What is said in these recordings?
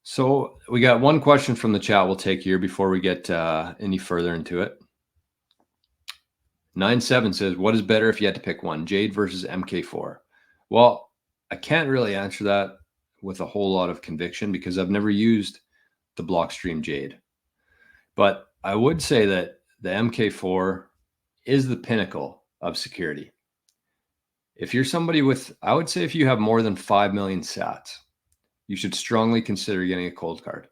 So we got one question from the chat we'll take here before we get any further into it. 97 says, what is better if you had to pick one, Jade versus mk4? Well, I can't really answer that with a whole lot of conviction because I've never used the blockstream Jade. But I would say that the mk4 is the pinnacle of security. If you're somebody with, I would say if you have more than 5 million sats, you should strongly consider getting a cold card.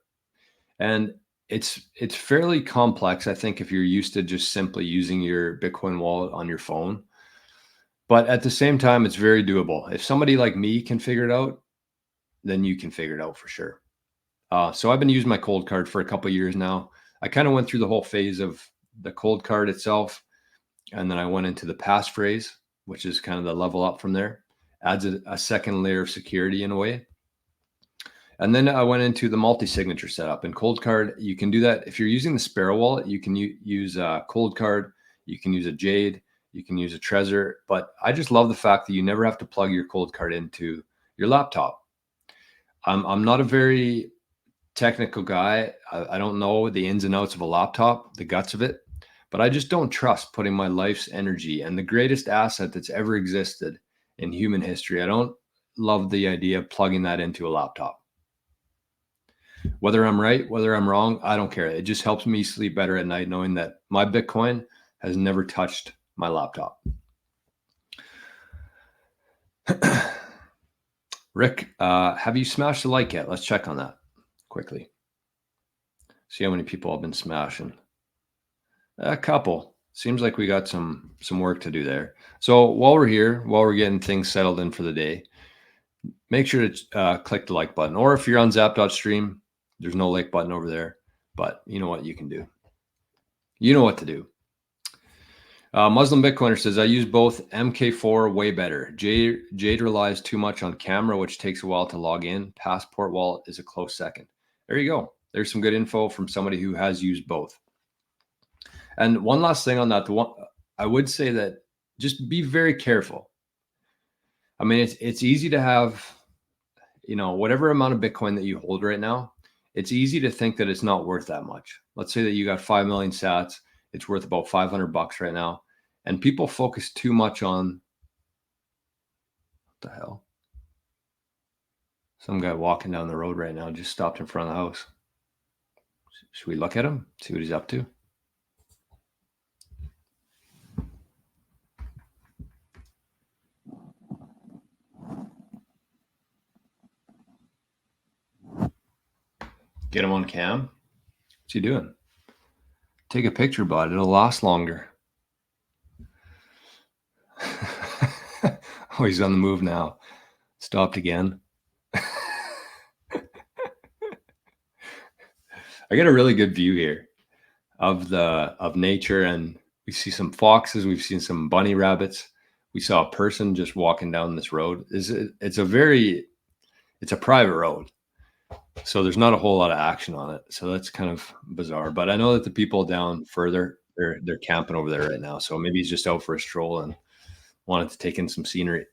And it's fairly complex, I think, if you're used to just simply using your Bitcoin wallet on your phone. But at the same time, it's very doable. If somebody like me can figure it out, then you can figure it out for sure. So I've been using my cold card for a couple of years now. I kind of went through the whole phase of the cold card itself, and then I went into the passphrase, which is kind of the level up from there. Adds a second layer of security in a way. And then I went into the multi-signature setup. And cold card, you can do that. If you're using the Sparrow wallet, you can use a cold card, you can use a Jade, you can use a Trezor. But I just love the fact that you never have to plug your cold card into your laptop. I'm not a very technical guy. I don't know the ins and outs of a laptop, the guts of it, but I just don't trust putting my life's energy and the greatest asset that's ever existed in human history. I don't love the idea of plugging that into a laptop. Whether I'm right, whether I'm wrong, I don't care. It just helps me sleep better at night knowing that my Bitcoin has never touched my laptop. Rick, have you smashed the like yet? Let's check on that quickly. See how many people have been smashing. A couple. Seems like we got some work to do there. So while we're here, while we're getting things settled in for the day, make sure to click the like button. Or if you're on zap.stream, there's no like button over there, but you know what you can do. You know what to do. Muslim Bitcoiner says, I use both mk4 way better. Jade relies too much on camera, which takes a while to log in. Passport wallet is a close second. There you go. There's some good info from somebody who has used both. And one last thing on that, I would say that just be very careful. I mean, it's easy to have, whatever amount of Bitcoin that you hold right now, it's easy to think that it's not worth that much. Let's say that you got 5 million sats. It's worth about $500 right now. And people focus too much on, what the hell? Some guy walking down the road right now just stopped in front of the house. Should we look at him? See what he's up to? Get him on cam. What's he doing? Take a picture, bud. It'll last longer. Oh, he's on the move now. Stopped again. I get a really good view here of nature, and we see some foxes. We've seen some bunny rabbits. We saw a person just walking down this road. It's a private road, so there's not a whole lot of action on it. So that's kind of bizarre. But I know that the people down further, they're camping over there right now. So maybe he's just out for a stroll and wanted to take in some scenery.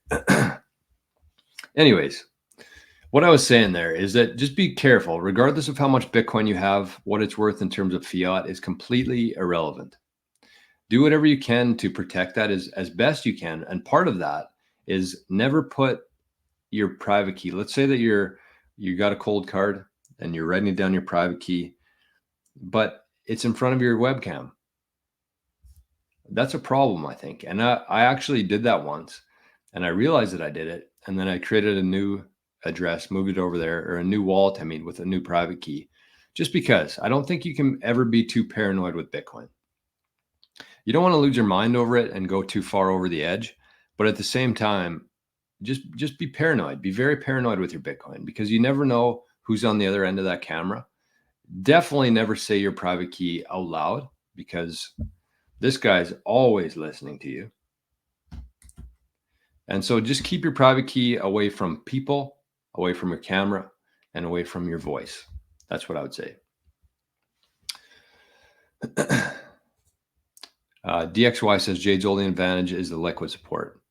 Anyways, what I was saying there is that just be careful. Regardless of how much Bitcoin you have, what it's worth in terms of fiat is completely irrelevant. Do whatever you can to protect that as best you can. And part of that is never put your private key. Let's say that you got a cold card and you're writing down your private key, but it's in front of your webcam. That's a problem, I think. And I actually did that once, and I realized that I did it. And then I created a new address, moved it over there, or a new wallet, with a new private key, just because I don't think you can ever be too paranoid with Bitcoin. You don't want to lose your mind over it and go too far over the edge, but at the same time, just be paranoid. Be very paranoid with your Bitcoin, because you never know who's on the other end of that camera. Definitely never say your private key out loud, because this guy's always listening to you. And so just keep your private key away from people, away from your camera, and away from your voice. That's what I would say. DXY says Jade's only advantage is the liquid support.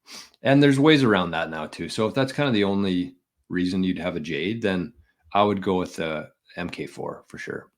And there's ways around that now too. So if that's kind of the only reason you'd have a Jade, then I would go with the mk4 for sure.